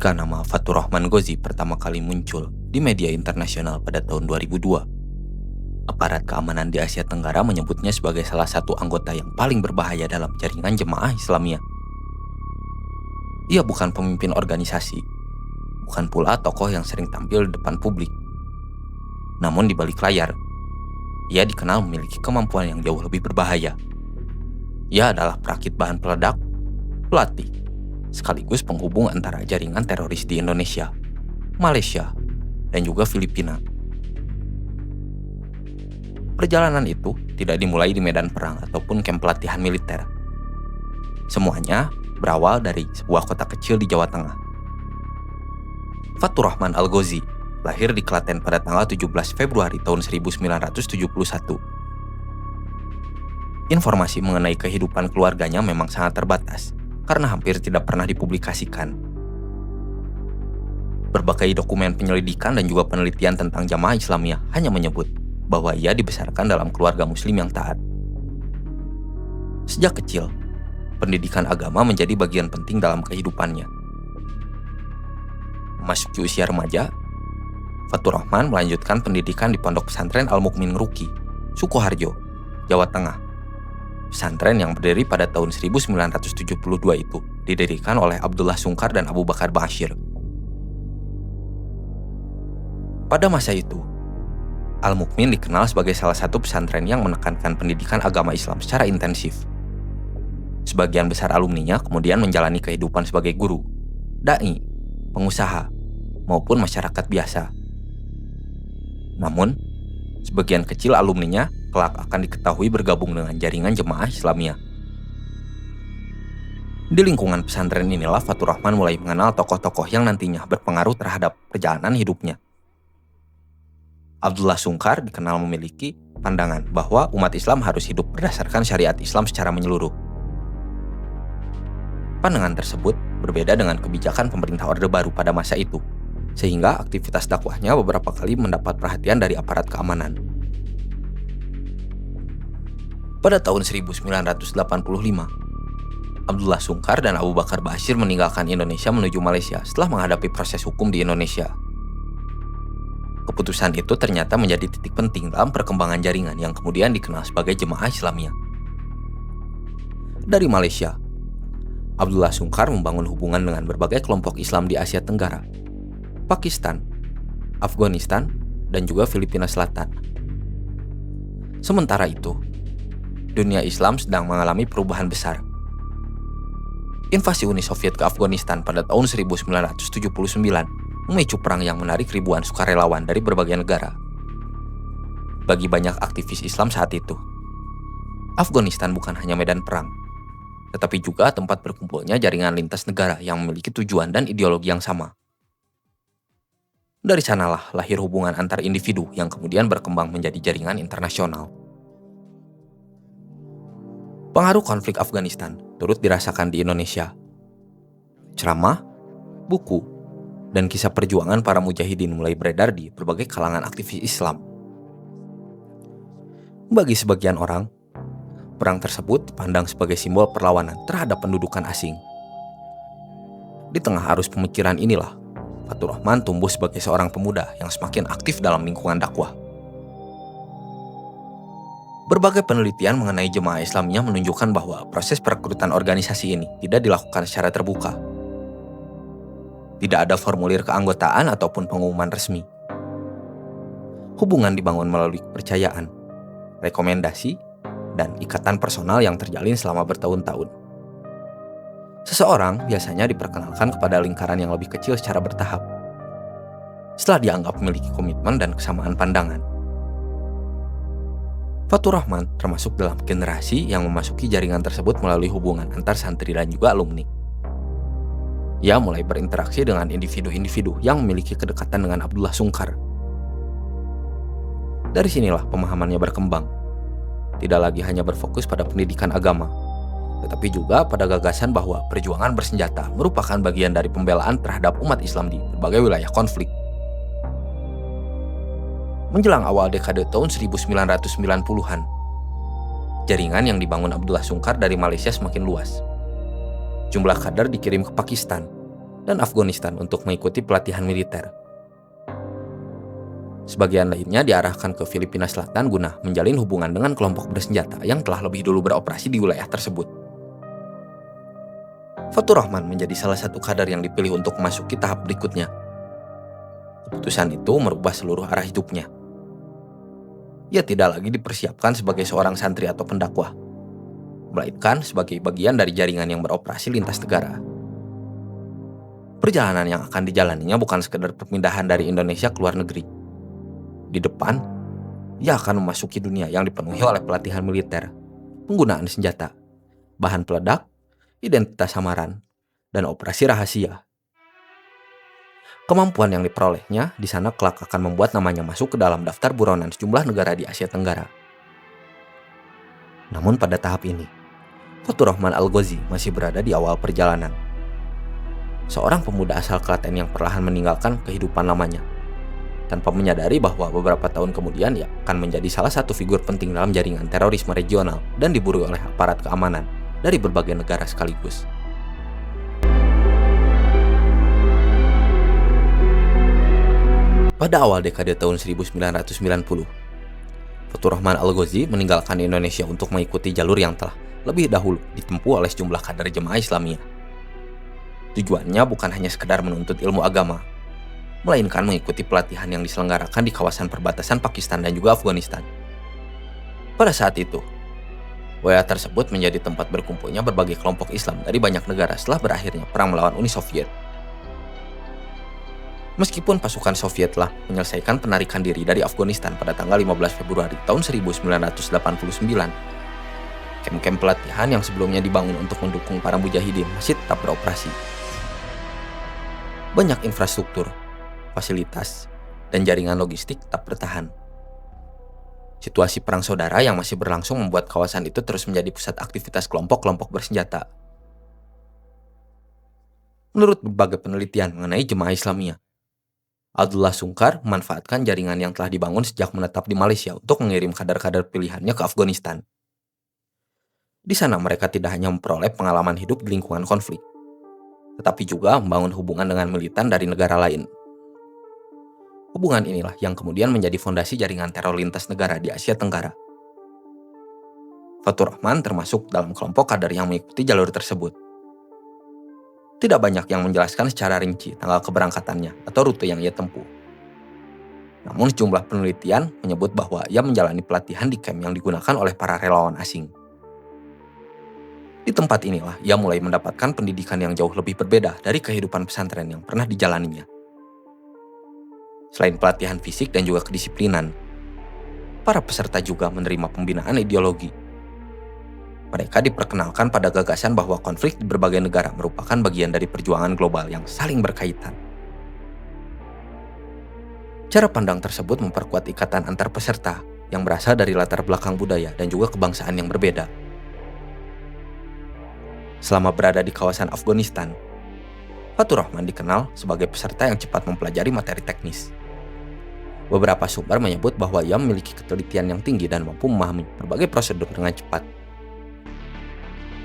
ketika nama Fatur Rahman Ghazi pertama kali muncul di media internasional pada tahun 2002. Aparat keamanan di Asia Tenggara menyebutnya sebagai salah satu anggota yang paling berbahaya dalam jaringan Jemaah Islamiyah. Ia bukan pemimpin organisasi, bukan pula tokoh yang sering tampil di depan publik. Namun di balik layar, ia dikenal memiliki kemampuan yang jauh lebih berbahaya. Ia adalah perakit bahan peledak, pelatih, sekaligus penghubung antara jaringan teroris di Indonesia, Malaysia, dan juga Filipina. Perjalanan itu tidak dimulai di medan perang ataupun kamp pelatihan militer. Semuanya berawal dari sebuah kota kecil di Jawa Tengah. Fatur Rahman Al-Ghazi lahir di Klaten pada tanggal 17 Februari tahun 1971. Informasi mengenai kehidupan keluarganya memang sangat terbatas, karena hampir tidak pernah dipublikasikan. Berbagai dokumen penyelidikan dan juga penelitian tentang Jamaah Islamiyah hanya menyebut bahwa ia dibesarkan dalam keluarga muslim yang taat. Sejak kecil, pendidikan agama menjadi bagian penting dalam kehidupannya. Memasuki usia remaja, Fatur Rahman melanjutkan pendidikan di Pondok Pesantren Al-Mukmin Ngeruki, Sukoharjo, Jawa Tengah. Pesantren yang berdiri pada tahun 1972 itu didirikan oleh Abdullah Sungkar dan Abu Bakar Ba'asyir. Pada masa itu, Al-Mukmin dikenal sebagai salah satu pesantren yang menekankan pendidikan agama Islam secara intensif. Sebagian besar alumninya kemudian menjalani kehidupan sebagai guru, dai, pengusaha, maupun masyarakat biasa. Namun, sebagian kecil alumninya kelak akan diketahui bergabung dengan jaringan Jemaah Islamiyah. Di lingkungan pesantren inilah Fatur Rahman mulai mengenal tokoh-tokoh yang nantinya berpengaruh terhadap perjalanan hidupnya. Abdullah Sungkar dikenal memiliki pandangan bahwa umat Islam harus hidup berdasarkan syariat Islam secara menyeluruh. Pandangan tersebut berbeda dengan kebijakan pemerintah Orde Baru pada masa itu, sehingga aktivitas dakwahnya beberapa kali mendapat perhatian dari aparat keamanan. Pada tahun 1985, Abdullah Sungkar dan Abu Bakar Ba'asyir meninggalkan Indonesia menuju Malaysia setelah menghadapi proses hukum di Indonesia. Keputusan itu ternyata menjadi titik penting dalam perkembangan jaringan yang kemudian dikenal sebagai Jemaah Islamiyah. Dari Malaysia, Abdullah Sungkar membangun hubungan dengan berbagai kelompok Islam di Asia Tenggara, Pakistan, Afghanistan, dan juga Filipina Selatan. Sementara itu, dunia Islam sedang mengalami perubahan besar. Invasi Uni Soviet ke Afghanistan pada tahun 1979 memicu perang yang menarik ribuan sukarelawan dari berbagai negara. Bagi banyak aktivis Islam saat itu, Afghanistan bukan hanya medan perang, tetapi juga tempat berkumpulnya jaringan lintas negara yang memiliki tujuan dan ideologi yang sama. Dari sanalah lahir hubungan antar individu yang kemudian berkembang menjadi jaringan internasional. Pengaruh konflik Afghanistan turut dirasakan di Indonesia. Ceramah, buku, dan kisah perjuangan para mujahidin mulai beredar di berbagai kalangan aktivis Islam. Bagi sebagian orang, perang tersebut dipandang sebagai simbol perlawanan terhadap pendudukan asing. Di tengah arus pemikiran inilah, Fatur Rahman tumbuh sebagai seorang pemuda yang semakin aktif dalam lingkungan dakwah. Berbagai penelitian mengenai Jemaah Islamiyah menunjukkan bahwa proses perekrutan organisasi ini tidak dilakukan secara terbuka. Tidak ada formulir keanggotaan ataupun pengumuman resmi. Hubungan dibangun melalui kepercayaan, rekomendasi, dan ikatan personal yang terjalin selama bertahun-tahun. Seseorang biasanya diperkenalkan kepada lingkaran yang lebih kecil secara bertahap, setelah dianggap memiliki komitmen dan kesamaan pandangan. Fatur Rahman termasuk dalam generasi yang memasuki jaringan tersebut melalui hubungan antar santri dan juga alumni. Ia mulai berinteraksi dengan individu-individu yang memiliki kedekatan dengan Abdullah Sungkar. Dari sinilah pemahamannya berkembang. Tidak lagi hanya berfokus pada pendidikan agama, tetapi juga pada gagasan bahwa perjuangan bersenjata merupakan bagian dari pembelaan terhadap umat Islam di berbagai wilayah konflik. Menjelang awal dekade tahun 1990-an, jaringan yang dibangun Abdullah Sungkar dari Malaysia semakin luas. Jumlah kader dikirim ke Pakistan, dan Afghanistan untuk mengikuti pelatihan militer. Sebagian lainnya diarahkan ke Filipina Selatan guna menjalin hubungan dengan kelompok bersenjata yang telah lebih dulu beroperasi di wilayah tersebut. Fatur Rahman menjadi salah satu kader yang dipilih untuk memasuki tahap berikutnya. Keputusan itu merubah seluruh arah hidupnya. Ia tidak lagi dipersiapkan sebagai seorang santri atau pendakwah, melainkan sebagai bagian dari jaringan yang beroperasi lintas negara. Perjalanan yang akan dijalaninya bukan sekedar perpindahan dari Indonesia ke luar negeri. Di depan, ia akan memasuki dunia yang dipenuhi oleh pelatihan militer, penggunaan senjata, bahan peledak, identitas samaran, dan operasi rahasia. Kemampuan yang diperolehnya di sana kelak akan membuat namanya masuk ke dalam daftar buronan sejumlah negara di Asia Tenggara. Namun pada tahap ini, Fatur Rahman Al-Ghazi masih berada di awal perjalanan. Seorang pemuda asal Klaten yang perlahan meninggalkan kehidupan lamanya, tanpa menyadari bahwa beberapa tahun kemudian ia akan menjadi salah satu figur penting dalam jaringan terorisme regional dan diburu oleh aparat keamanan dari berbagai negara sekaligus. Pada awal dekade tahun 1990, Fatur Rahman Al-Ghazi meninggalkan Indonesia untuk mengikuti jalur yang telah lebih dahulu ditempuh oleh sejumlah kader jemaah Islamiyah. Tujuannya bukan hanya sekedar menuntut ilmu agama, melainkan mengikuti pelatihan yang diselenggarakan di kawasan perbatasan Pakistan dan juga Afghanistan. Pada saat itu, wilayah tersebut menjadi tempat berkumpulnya berbagai kelompok Islam dari banyak negara setelah berakhirnya Perang melawan Uni Soviet. Meskipun pasukan Soviet telah menyelesaikan penarikan diri dari Afghanistan pada tanggal 15 Februari tahun 1989, kem-kem pelatihan yang sebelumnya dibangun untuk mendukung para mujahidin masih tetap beroperasi. Banyak infrastruktur, fasilitas, dan jaringan logistik tetap bertahan. Situasi perang saudara yang masih berlangsung membuat kawasan itu terus menjadi pusat aktivitas kelompok-kelompok bersenjata. Menurut berbagai penelitian mengenai jemaah Islamiyah, Abdullah Sungkar memanfaatkan jaringan yang telah dibangun sejak menetap di Malaysia untuk mengirim kader-kader pilihannya ke Afghanistan. Di sana mereka tidak hanya memperoleh pengalaman hidup di lingkungan konflik, tetapi juga membangun hubungan dengan militan dari negara lain. Hubungan inilah yang kemudian menjadi fondasi jaringan teror lintas negara di Asia Tenggara. Fatur Rahman termasuk dalam kelompok kader yang mengikuti jalur tersebut. Tidak banyak yang menjelaskan secara rinci tanggal keberangkatannya atau rute yang ia tempuh. Namun sejumlah penelitian menyebut bahwa ia menjalani pelatihan di camp yang digunakan oleh para relawan asing. Di tempat inilah ia mulai mendapatkan pendidikan yang jauh lebih berbeda dari kehidupan pesantren yang pernah dijalaninya. Selain pelatihan fisik dan juga kedisiplinan, para peserta juga menerima pembinaan ideologi. Mereka diperkenalkan pada gagasan bahwa konflik di berbagai negara merupakan bagian dari perjuangan global yang saling berkaitan. Cara pandang tersebut memperkuat ikatan antar peserta yang berasal dari latar belakang budaya dan juga kebangsaan yang berbeda. Selama berada di kawasan Afghanistan, Fatur Rahman dikenal sebagai peserta yang cepat mempelajari materi teknis. Beberapa sumber menyebut bahwa ia memiliki ketelitian yang tinggi dan mampu memahami berbagai prosedur dengan cepat.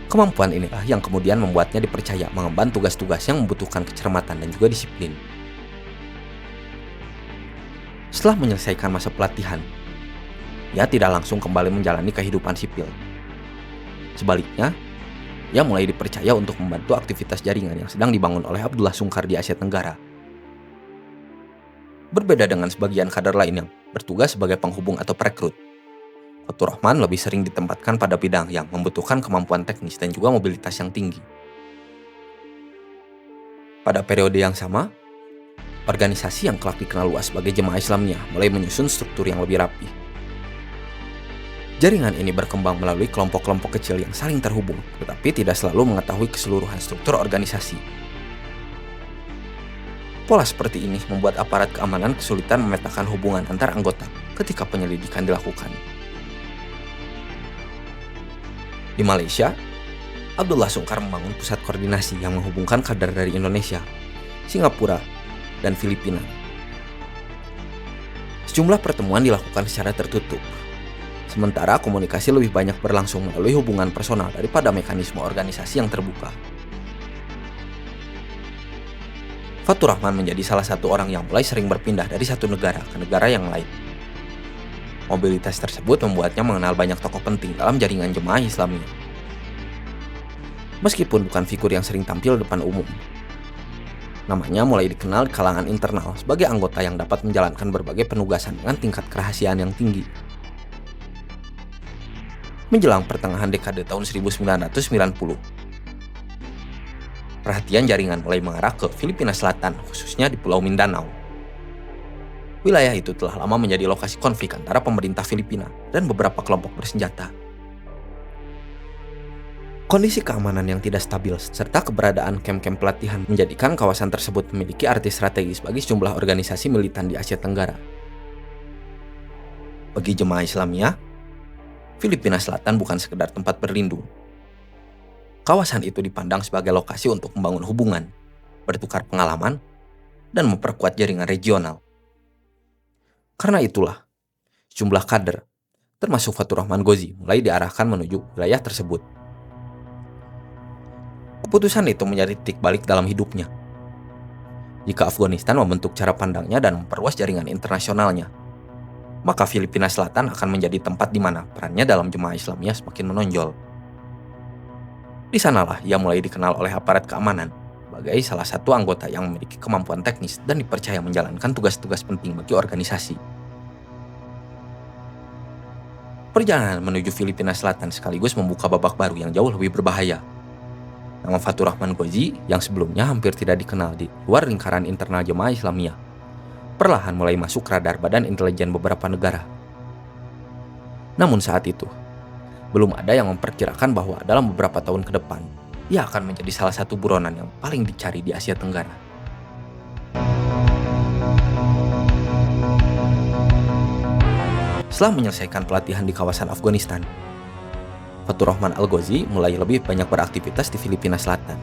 Kemampuan inilah yang kemudian membuatnya dipercaya mengemban tugas-tugas yang membutuhkan kecermatan dan juga disiplin. Setelah menyelesaikan masa pelatihan, ia tidak langsung kembali menjalani kehidupan sipil. Sebaliknya, ia mulai dipercaya untuk membantu aktivitas jaringan yang sedang dibangun oleh Abdullah Sungkar di Asia Tenggara. Berbeda dengan sebagian kader lain yang bertugas sebagai penghubung atau perekrut, Fatur Rahman lebih sering ditempatkan pada bidang yang membutuhkan kemampuan teknis dan juga mobilitas yang tinggi. Pada periode yang sama, organisasi yang kelak dikenal luas sebagai Jemaah Islamiyah mulai menyusun struktur yang lebih rapi. Jaringan ini berkembang melalui kelompok-kelompok kecil yang saling terhubung, tetapi tidak selalu mengetahui keseluruhan struktur organisasi. Pola seperti ini membuat aparat keamanan kesulitan memetakan hubungan antar anggota ketika penyelidikan dilakukan. Di Malaysia, Abdullah Sungkar membangun pusat koordinasi yang menghubungkan kader dari Indonesia, Singapura, dan Filipina. Sejumlah pertemuan dilakukan secara tertutup, sementara komunikasi lebih banyak berlangsung melalui hubungan personal daripada mekanisme organisasi yang terbuka. Fatur Rahman menjadi salah satu orang yang mulai sering berpindah dari satu negara ke negara yang lain. Mobilitas tersebut membuatnya mengenal banyak tokoh penting dalam jaringan jemaah Islamiyah. Meskipun bukan figur yang sering tampil depan umum, namanya mulai dikenal di kalangan internal sebagai anggota yang dapat menjalankan berbagai penugasan dengan tingkat kerahasiaan yang tinggi. Menjelang pertengahan dekade tahun 1990, perhatian jaringan mulai mengarah ke Filipina Selatan, khususnya di Pulau Mindanao. Wilayah itu telah lama menjadi lokasi konflik antara pemerintah Filipina dan beberapa kelompok bersenjata. Kondisi keamanan yang tidak stabil serta keberadaan kamp-kamp pelatihan menjadikan kawasan tersebut memiliki arti strategis bagi sejumlah organisasi militan di Asia Tenggara. Bagi jemaah Islamiyah, Filipina Selatan bukan sekedar tempat berlindung. Kawasan itu dipandang sebagai lokasi untuk membangun hubungan, bertukar pengalaman, dan memperkuat jaringan regional. Karena itulah, sejumlah kader, termasuk Fatur Rahman Ghazi, mulai diarahkan menuju wilayah tersebut. Keputusan itu menjadi titik balik dalam hidupnya. Jika Afghanistan membentuk cara pandangnya dan memperluas jaringan internasionalnya, maka Filipina Selatan akan menjadi tempat di mana perannya dalam jemaah Islamiyah semakin menonjol. Di sanalah ia mulai dikenal oleh aparat keamanan sebagai salah satu anggota yang memiliki kemampuan teknis dan dipercaya menjalankan tugas-tugas penting bagi organisasi. Perjalanan menuju Filipina Selatan sekaligus membuka babak baru yang jauh lebih berbahaya. Nama Fatur Rahman Ghazi yang sebelumnya hampir tidak dikenal di luar lingkaran internal jemaah Islamiyah, perlahan mulai masuk radar badan intelijen beberapa negara. Namun saat itu, belum ada yang memperkirakan bahwa dalam beberapa tahun ke depan, ia akan menjadi salah satu buronan yang paling dicari di Asia Tenggara. Setelah menyelesaikan pelatihan di kawasan Afghanistan, Fatur Rahman Al-Ghazi mulai lebih banyak beraktivitas di Filipina Selatan.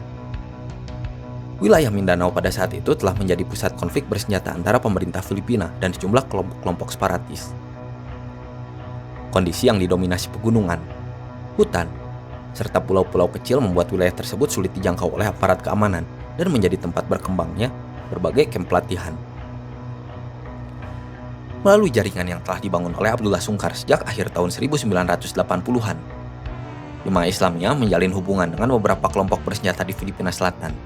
Wilayah Mindanao pada saat itu telah menjadi pusat konflik bersenjata antara pemerintah Filipina dan sejumlah kelompok-kelompok separatis. Kondisi yang didominasi pegunungan, hutan, serta pulau-pulau kecil membuat wilayah tersebut sulit dijangkau oleh aparat keamanan dan menjadi tempat berkembangnya berbagai kamp pelatihan. Melalui jaringan yang telah dibangun oleh Abdullah Sungkar sejak akhir tahun 1980-an, jemaah Islamiyah menjalin hubungan dengan beberapa kelompok bersenjata di Filipina Selatan.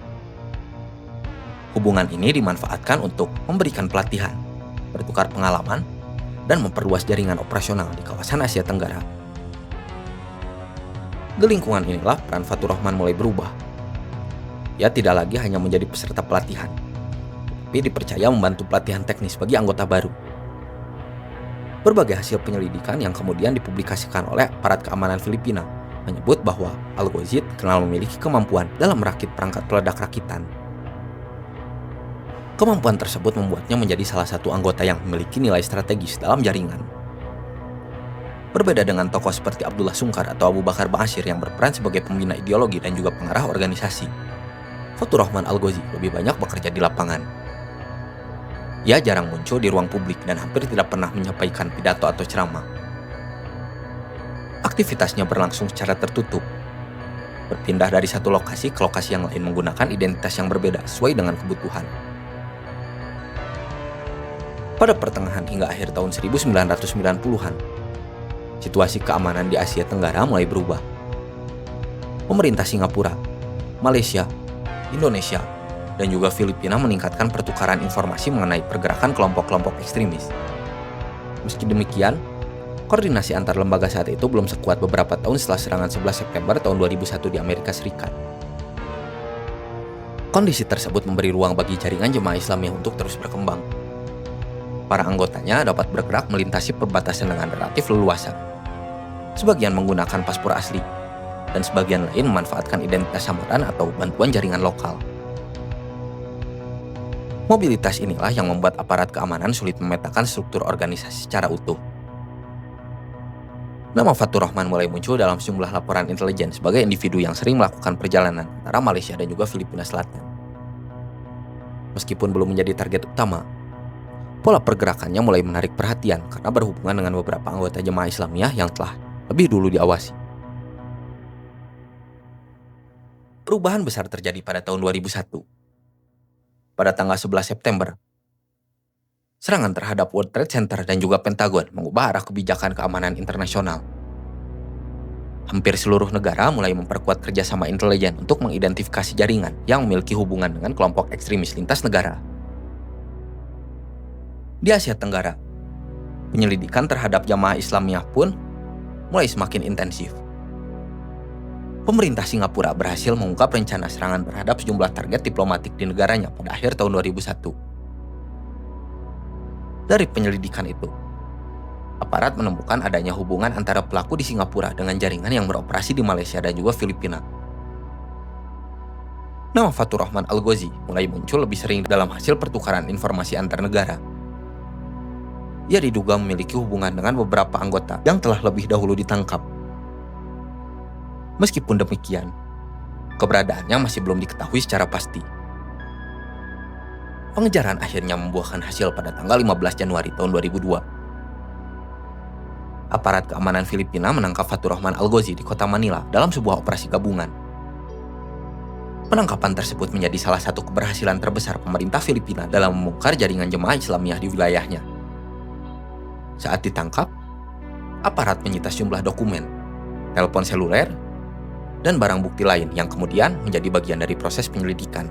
Hubungan ini dimanfaatkan untuk memberikan pelatihan, bertukar pengalaman, dan memperluas jaringan operasional di kawasan Asia Tenggara. Di lingkungan inilah peran Fatur Rahman mulai berubah. Ia tidak lagi hanya menjadi peserta pelatihan, tapi dipercaya membantu pelatihan teknis bagi anggota baru. Berbagai hasil penyelidikan yang kemudian dipublikasikan oleh aparat keamanan Filipina menyebut bahwa Al-Ghazi dikenal memiliki kemampuan dalam merakit perangkat peledak rakitan. Kemampuan tersebut membuatnya menjadi salah satu anggota yang memiliki nilai strategis dalam jaringan. Berbeda dengan tokoh seperti Abdullah Sungkar atau Abu Bakar Ba'asyir yang berperan sebagai pembina ideologi dan juga pengarah organisasi, Fatur Rahman Al-Ghazi lebih banyak bekerja di lapangan. Ia jarang muncul di ruang publik dan hampir tidak pernah menyampaikan pidato atau ceramah. Aktivitasnya berlangsung secara tertutup, berpindah dari satu lokasi ke lokasi yang lain menggunakan identitas yang berbeda sesuai dengan kebutuhan. Pada pertengahan hingga akhir tahun 1990-an, situasi keamanan di Asia Tenggara mulai berubah. Pemerintah Singapura, Malaysia, Indonesia, dan juga Filipina meningkatkan pertukaran informasi mengenai pergerakan kelompok-kelompok ekstremis. Meski demikian, koordinasi antar lembaga saat itu belum sekuat beberapa tahun setelah serangan 11 September tahun 2001 di Amerika Serikat. Kondisi tersebut memberi ruang bagi jaringan jemaah Islamiyah untuk terus berkembang. Para anggotanya dapat bergerak melintasi perbatasan dengan relatif leluasa. Sebagian menggunakan paspor asli, dan sebagian lain memanfaatkan identitas samaran atau bantuan jaringan lokal. Mobilitas inilah yang membuat aparat keamanan sulit memetakan struktur organisasi secara utuh. Nama Fatur Rahman mulai muncul dalam sejumlah laporan intelijen sebagai individu yang sering melakukan perjalanan antara Malaysia dan juga Filipina Selatan. Meskipun belum menjadi target utama, pola pergerakannya mulai menarik perhatian karena berhubungan dengan beberapa anggota jemaah Islamiyah yang telah lebih dulu diawasi. Perubahan besar terjadi pada tahun 2001. pada tanggal 11 September. Serangan terhadap World Trade Center dan juga Pentagon mengubah arah kebijakan keamanan internasional. Hampir seluruh negara mulai memperkuat kerjasama intelijen untuk mengidentifikasi jaringan yang memiliki hubungan dengan kelompok ekstremis lintas negara. Di Asia Tenggara, penyelidikan terhadap jamaah Islamiyah pun mulai semakin intensif. Pemerintah Singapura berhasil mengungkap rencana serangan terhadap sejumlah target diplomatik di negaranya pada akhir tahun 2001. Dari penyelidikan itu, aparat menemukan adanya hubungan antara pelaku di Singapura dengan jaringan yang beroperasi di Malaysia dan juga Filipina. Nama Fatur Rahman Al-Ghazi mulai muncul lebih sering dalam hasil pertukaran informasi antar negara. Ia diduga memiliki hubungan dengan beberapa anggota yang telah lebih dahulu ditangkap. Meskipun demikian, keberadaannya masih belum diketahui secara pasti. Pengejaran akhirnya membuahkan hasil pada tanggal 15 Januari tahun 2002. Aparat keamanan Filipina menangkap Fatur Rahman Al-Ghazi di kota Manila dalam sebuah operasi gabungan. Penangkapan tersebut menjadi salah satu keberhasilan terbesar pemerintah Filipina dalam membongkar jaringan jemaah Islamiyah di wilayahnya. Saat ditangkap, aparat menyita sejumlah dokumen, telepon seluler, dan barang bukti lain yang kemudian menjadi bagian dari proses penyelidikan.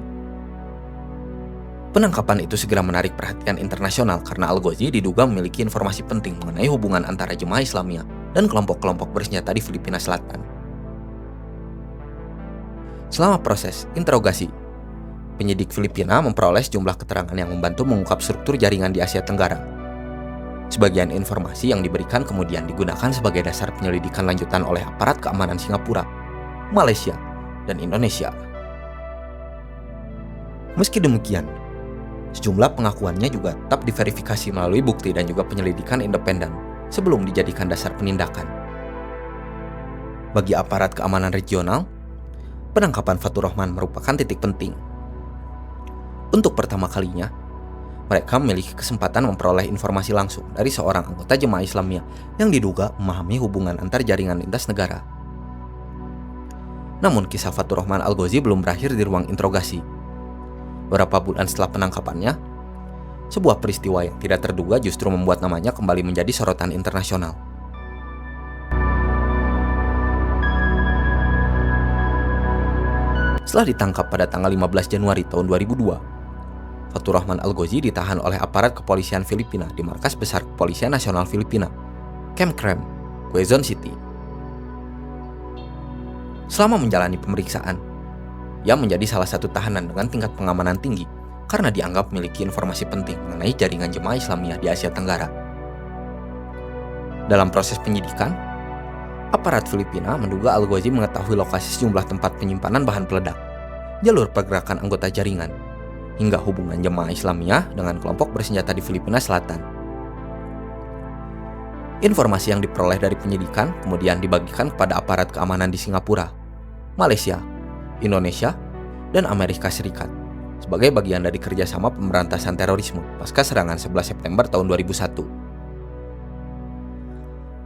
Penangkapan itu segera menarik perhatian internasional karena Al-Ghazi diduga memiliki informasi penting mengenai hubungan antara jemaah Islamiyah dan kelompok-kelompok bersenjata di Filipina Selatan. Selama proses interogasi, penyidik Filipina memperoleh sejumlah keterangan yang membantu mengungkap struktur jaringan di Asia Tenggara. Sebagian informasi yang diberikan kemudian digunakan sebagai dasar penyelidikan lanjutan oleh aparat keamanan Singapura, Malaysia, dan Indonesia. Meski demikian, sejumlah pengakuannya juga tetap diverifikasi melalui bukti dan juga penyelidikan independen sebelum dijadikan dasar penindakan. Bagi aparat keamanan regional, penangkapan Fatur Rahman merupakan titik penting. Untuk pertama kalinya, mereka memiliki kesempatan memperoleh informasi langsung dari seorang anggota jemaah Islamiyah yang diduga memahami hubungan antar jaringan lintas negara. Namun kisah Fatur Rahman Al-Ghazi belum berakhir di ruang interogasi. Beberapa bulan setelah penangkapannya, sebuah peristiwa yang tidak terduga justru membuat namanya kembali menjadi sorotan internasional. Setelah ditangkap pada tanggal 15 Januari tahun 2002, Fatur Rahman Al-Ghazi ditahan oleh aparat kepolisian Filipina di Markas Besar Kepolisian Nasional Filipina, Camp Krem, Quezon City. Selama menjalani pemeriksaan, ia menjadi salah satu tahanan dengan tingkat pengamanan tinggi karena dianggap memiliki informasi penting mengenai jaringan jemaah Islamiyah di Asia Tenggara. Dalam proses penyidikan, aparat Filipina menduga Al-Ghazi mengetahui lokasi sejumlah tempat penyimpanan bahan peledak, jalur pergerakan anggota jaringan, hingga hubungan jemaah Islamiyah dengan kelompok bersenjata di Filipina Selatan. Informasi yang diperoleh dari penyidikan kemudian dibagikan kepada aparat keamanan di Singapura, Malaysia, Indonesia, dan Amerika Serikat sebagai bagian dari kerjasama pemberantasan terorisme pasca serangan 11 September tahun 2001.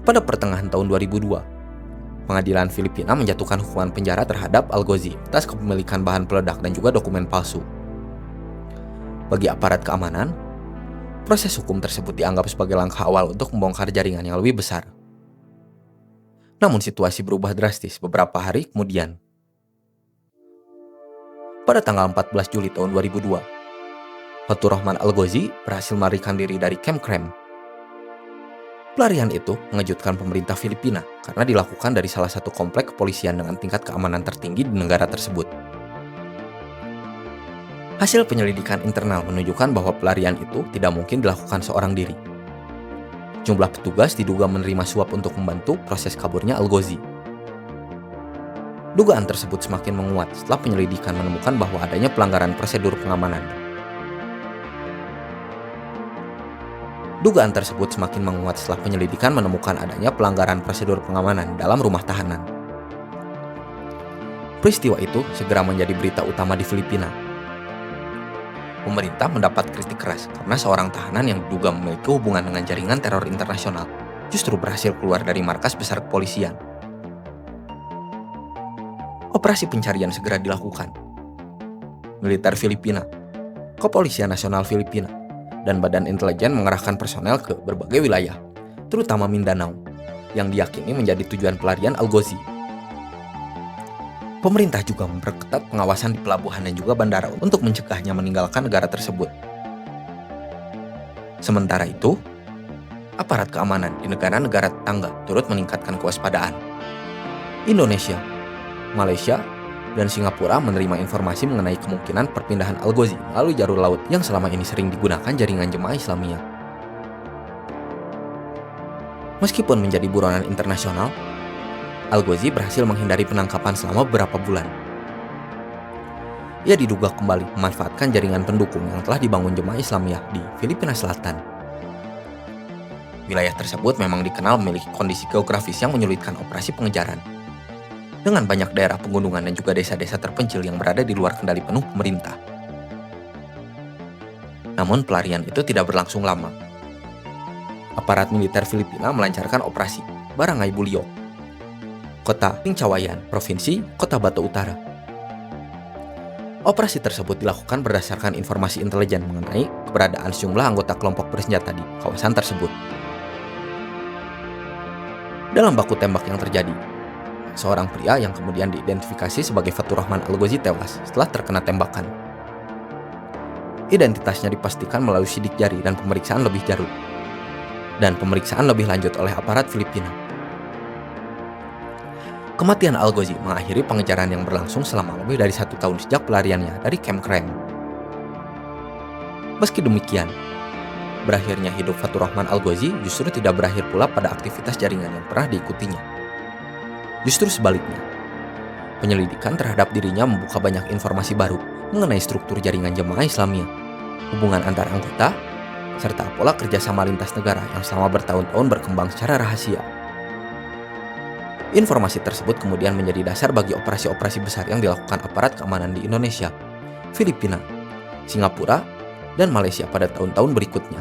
Pada pertengahan tahun 2002, pengadilan Filipina menjatuhkan hukuman penjara terhadap Al-Ghazi atas kepemilikan bahan peledak dan juga dokumen palsu. Bagi aparat keamanan, proses hukum tersebut dianggap sebagai langkah awal untuk membongkar jaringan yang lebih besar. Namun situasi berubah drastis beberapa hari kemudian. Pada tanggal 14 Juli tahun 2002, Fatur Rahman Al-Ghazi berhasil melarikan diri dari Camp Krem. Pelarian itu mengejutkan pemerintah Filipina karena dilakukan dari salah satu komplek kepolisian dengan tingkat keamanan tertinggi di negara tersebut. Hasil penyelidikan internal menunjukkan bahwa pelarian itu tidak mungkin dilakukan seorang diri. Jumlah petugas diduga menerima suap untuk membantu proses kaburnya Al-Ghazi. Dugaan tersebut semakin menguat setelah penyelidikan menemukan bahwa adanya pelanggaran prosedur pengamanan. Dugaan tersebut semakin menguat setelah penyelidikan menemukan adanya pelanggaran prosedur pengamanan dalam rumah tahanan. Peristiwa itu segera menjadi berita utama di Filipina. Pemerintah mendapat kritik keras karena seorang tahanan yang diduga memiliki hubungan dengan jaringan teror internasional justru berhasil keluar dari markas besar kepolisian. Operasi pencarian segera dilakukan. Militer Filipina, Kepolisian Nasional Filipina dan Badan Intelijen mengerahkan personel ke berbagai wilayah, terutama Mindanao, yang diyakini menjadi tujuan pelarian Algozi. Pemerintah juga memperketat pengawasan di pelabuhan dan juga bandara untuk mencegahnya meninggalkan negara tersebut. Sementara itu, aparat keamanan di negara-negara tetangga turut meningkatkan kewaspadaan. Indonesia, Malaysia, dan Singapura menerima informasi mengenai kemungkinan perpindahan Algozi melalui jalur laut yang selama ini sering digunakan jaringan jemaah Islamiyah. Meskipun menjadi buronan internasional, Algozi berhasil menghindari penangkapan selama beberapa bulan. Ia diduga kembali memanfaatkan jaringan pendukung yang telah dibangun jemaah Islamiyah di Filipina Selatan. Wilayah tersebut memang dikenal memiliki kondisi geografis yang menyulitkan operasi pengejaran, dengan banyak daerah pegunungan dan juga desa-desa terpencil yang berada di luar kendali penuh pemerintah. Namun pelarian itu tidak berlangsung lama. Aparat militer Filipina melancarkan operasi Barangay Bulyo, Kota Pingcawayan, Provinsi Kota Batu Utara. Operasi tersebut dilakukan berdasarkan informasi intelijen mengenai keberadaan sejumlah anggota kelompok bersenjata di kawasan tersebut. Dalam baku tembak yang terjadi, seorang pria yang kemudian diidentifikasi sebagai Faturrahman Algozi tewas setelah terkena tembakan. Identitasnya dipastikan melalui sidik jari dan pemeriksaan lebih lanjut oleh aparat Filipina. Kematian Algozi mengakhiri pengejaran yang berlangsung selama lebih dari 1 tahun sejak pelariannya dari Camp Krem. Meski demikian, berakhirnya hidup Faturrahman Algozi justru tidak berakhir pula pada aktivitas jaringan yang pernah diikutinya. Justru sebaliknya, penyelidikan terhadap dirinya membuka banyak informasi baru mengenai struktur jaringan jemaah Islamiyah, hubungan antar anggota, serta pola kerjasama lintas negara yang selama bertahun-tahun berkembang secara rahasia. Informasi tersebut kemudian menjadi dasar bagi operasi-operasi besar yang dilakukan aparat keamanan di Indonesia, Filipina, Singapura, dan Malaysia pada tahun-tahun berikutnya.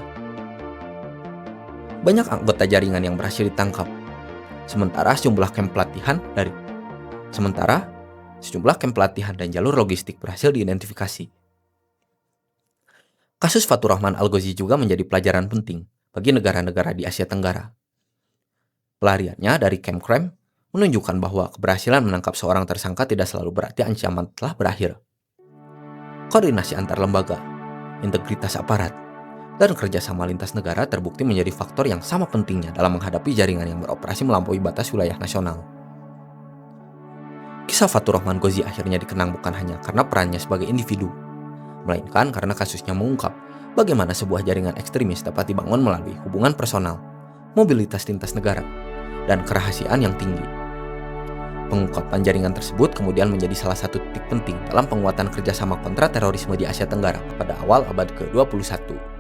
Banyak anggota jaringan yang berhasil ditangkap, sementara sejumlah kamp pelatihan dan jalur logistik berhasil diidentifikasi. Kasus Faturrahman Algozi juga menjadi pelajaran penting bagi negara-negara di Asia Tenggara. Pelariannya dari Camp Krem menunjukkan bahwa keberhasilan menangkap seorang tersangka tidak selalu berarti ancaman telah berakhir. Koordinasi antar lembaga, integritas aparat, dan kerjasama lintas negara terbukti menjadi faktor yang sama pentingnya dalam menghadapi jaringan yang beroperasi melampaui batas wilayah nasional. Kisah Faturrahman Algozi akhirnya dikenang bukan hanya karena perannya sebagai individu, melainkan karena kasusnya mengungkap bagaimana sebuah jaringan ekstremis dapat dibangun melalui hubungan personal, mobilitas lintas negara, dan kerahasiaan yang tinggi. Pengungkapan jaringan tersebut kemudian menjadi salah satu titik penting dalam penguatan kerjasama kontra terorisme di Asia Tenggara pada awal abad ke-21.